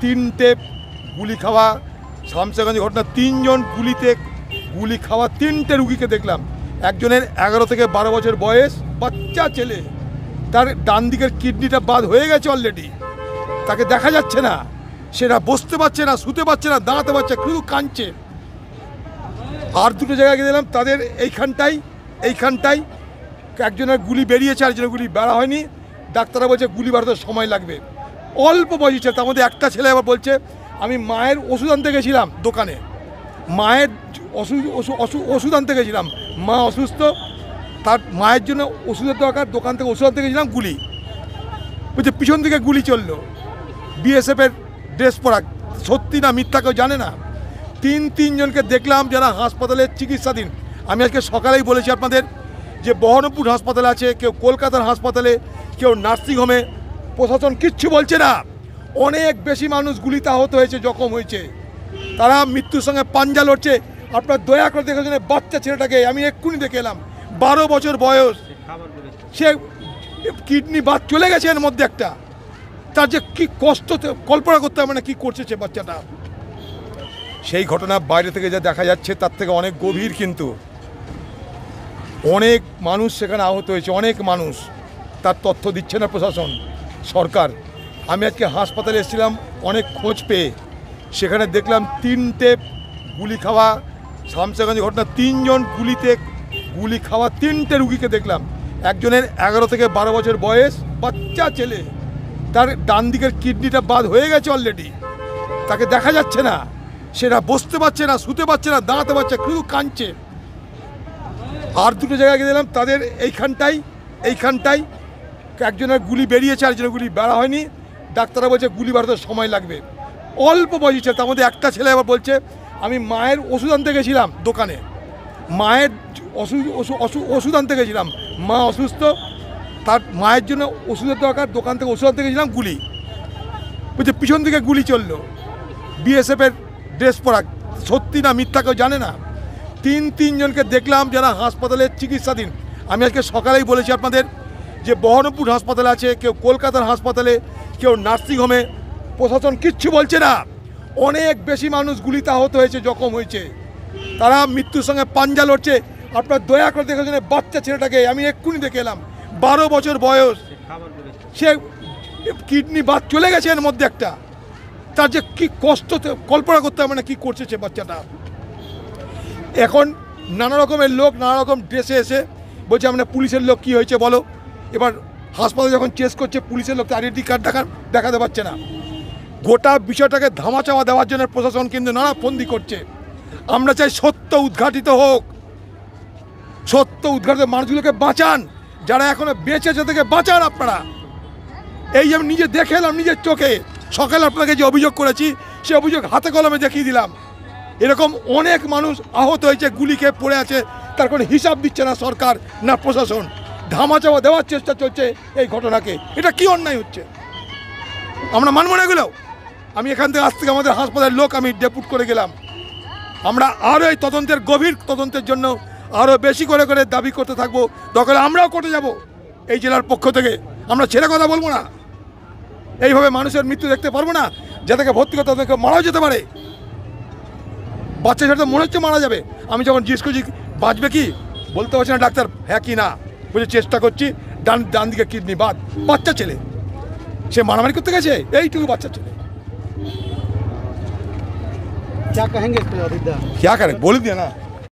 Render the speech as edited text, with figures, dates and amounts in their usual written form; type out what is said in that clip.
তিনটে গুলি খাওয়া শামসেরগঞ্জে ঘটনা, তিনজন গুলি খাওয়া তিনটে রুগীকে দেখলাম। একজনের 11 থেকে 12 বছর বয়স, বাচ্চা ছেলে, তার ডান দিকের কিডনিটা বাদ হয়ে গেছে অলরেডি, তাকে দেখা যাচ্ছে না, সেটা বসতে পারছে না, শুতে পারছে না, দাঁড়াতে পারছে, শুধু কাঁদছে। আর দুটো জায়গায় দিলাম, তাদের এইখানটাই একজনের গুলি বেরিয়েছে, আরেকজনের গুলি বেড়া হয়নি। ডাক্তাররা বলছে গুলি বাড়াতে সময় লাগবে। অল্প বয়সী ছেলে, তার মধ্যে একটা ছেলে আবার বলছে আমি মায়ের ওষুধ আনতে গেছিলাম দোকানে, মায়ের ওষুধ আনতে গেছিলাম, মা অসুস্থ, তার মায়ের জন্য ওষুধের দরকার, দোকান থেকে ওষুধ আনতে গেছিলাম, গুলি বলছে পিছন থেকে গুলি চললো। বিএসএফের ড্রেস পরা, সত্যি না মিথ্যা কেউ জানে না। তিনজনকে দেখলাম যারা হাসপাতালে চিকিৎসাধীন। আমি আজকে সকালেই বলেছি আপনাদের যে বহরমপুর হাসপাতালে আছে, কেউ কলকাতার হাসপাতালে, কেউ নার্সিংহোমে, প্রশাসন কিচ্ছু বলছে না। অনেক বেশি মানুষ গুলিতে আহত হয়েছে, জখম হয়েছে, তারা মৃত্যুর সঙ্গে পাঞ্জা লড়ছে। আপনার দয়া করে দেখেছেন বাচ্চা ছেলেটাকে, আমি এক্ষুনি দেখে এলাম, 12 বছর বয়স, সে কিডনি বাদ চলে গেছে এর মধ্যে একটা, তার যে কী কষ্ট কল্পনা করতে হবে না, কী করছে সে বাচ্চাটা। সেই ঘটনা বাইরে থেকে যা দেখা যাচ্ছে তার থেকে অনেক গভীর, কিন্তু অনেক মানুষ সেখানে আহত হয়েছে, অনেক মানুষ, তার তথ্য দিচ্ছে না প্রশাসন, সরকার। আমি আজকে হাসপাতালে এসেছিলাম অনেক খোঁজ পেয়ে, সেখানে দেখলাম তিনটে গুলি খাওয়া শামসেরগঞ্জে ঘটনা, তিনজন গুলি খাওয়া তিনটে রুগীকে দেখলাম। একজনের 11 থেকে 12 বছর বয়স, বাচ্চা ছেলে, তার ডান দিকের কিডনিটা বাদ হয়ে গেছে অলরেডি, তাকে দেখা যাচ্ছে না, সেটা বসতে পারছে না, শুতে পারছে না, দাঁড়াতে পারছে, শুধু কাঁদছে। আর দুটো জায়গায় দিলাম, তাদের এইখানটাই একজনের গুলি বেরিয়েছে, আরেকজনের গুলি বেড়া হয়নি। ডাক্তাররা বলছে গুলি বাড়াতে সময় লাগবে। অল্প বয়সী ছেলে, তার মধ্যে একটা ছেলে আবার বলছে আমি মায়ের ওষুধ আনতে গেছিলাম দোকানে, মায়ের ওষুধ আনতে গেছিলাম, মা অসুস্থ, তার মায়ের জন্য ওষুধের দরকার, দোকান থেকে ওষুধ আনতে গেছিলাম, গুলি বলছে পিছন থেকে গুলি চললো। বিএসএফের ড্রেস পরা, সত্যি না মিথ্যা কেউ জানে না। তিনজনকে দেখলাম যারা হাসপাতালে চিকিৎসাধীন। আমি আজকে সকালেই বলেছি আপনাদের যে বহরমপুর হাসপাতালে আছে, কেউ কলকাতার হাসপাতালে, কেউ নার্সিংহোমে, প্রশাসন কিচ্ছু বলছে না। অনেক বেশি মানুষ গুলিতে আহত হয়েছে, জখম হয়েছে, তারা মৃত্যুর সঙ্গে পাঞ্জা লড়ছে। আপনার দয়া করে দেখেছেন বাচ্চা ছেলেটাকে, আমি এক্ষুনি দেখে এলাম, 12 বছর বয়স, সে কিডনি বাদ চলে গেছে এর মধ্যে একটা, তার যে কী কষ্ট কল্পনা করতে হবে না, কী করছে সে বাচ্চাটা। এখন নানা রকমের লোক নানা রকম ড্রেসে এসে বলছে আমরা পুলিশের লোক, কী হয়েছে বলো। এবার হাসপাতালে যখন চেস করছে, পুলিশের লোক তো আইডেন্টি কার্ড দেখাতে পারছে না। গোটা বিষয়টাকে ধামাচাপা দেওয়ার জন্য প্রশাসন কিন্তু নানা ফন্দি করছে। আমরা চাই সত্য উদ্ঘাটিত হোক, সত্য উদ্ঘাটিত, মানুষগুলোকে বাঁচান, যারা এখনো বেঁচে আছে থেকে বাঁচান আপনারা। এই যে আমি নিজে দেখে এলাম নিজের চোখে, সকালে আপনাকে যে অভিযোগ করেছি সে অভিযোগ হাতে কলমে দেখিয়ে দিলাম। এরকম অনেক মানুষ আহত হয়েছে, গুলি খেয়ে পড়ে আছে, তার কোনো হিসাব দিচ্ছে না সরকার না প্রশাসন, ধামাচাপা দেওয়ার চেষ্টা চলছে এই ঘটনাকে। এটা কি অন্যায় হচ্ছে, আমরা মানব না এগুলো। আমি এখান থেকে আজ থেকে আমাদের হাসপাতালের লোক আমি ডেপুট করে গেলাম, আমরা আরও এই তদন্তের গভীর তদন্তের জন্য আরও বেশি করে দাবি করতে থাকবো। দরকার আমরাও কোর্টে যাব এই জেলার পক্ষ থেকে, আমরা ছেড়ে কথা বলবো না। এইভাবে মানুষের মৃত্যু দেখতে পারবো না, যাদেরকে ভর্তি করতে তাদেরকে মারাও যেতে পারে। বাচ্চা ছেলে তো মনে হচ্ছে মারা যাবে। আমি যখন জিজ্ঞেস করছি বাঁচবে কি, বলতে পারছি না ডাক্তার, হ্যাঁ কি না, বলছে চেষ্টা করছি, ডান দিকে কিডনি বাদ, বাচ্চা ছেলে, সে মারামারি করতে গেছে, এইটুকু বাচ্চা ছেলে। क्या कहेंगे? क्या करें, बोल दिया ना।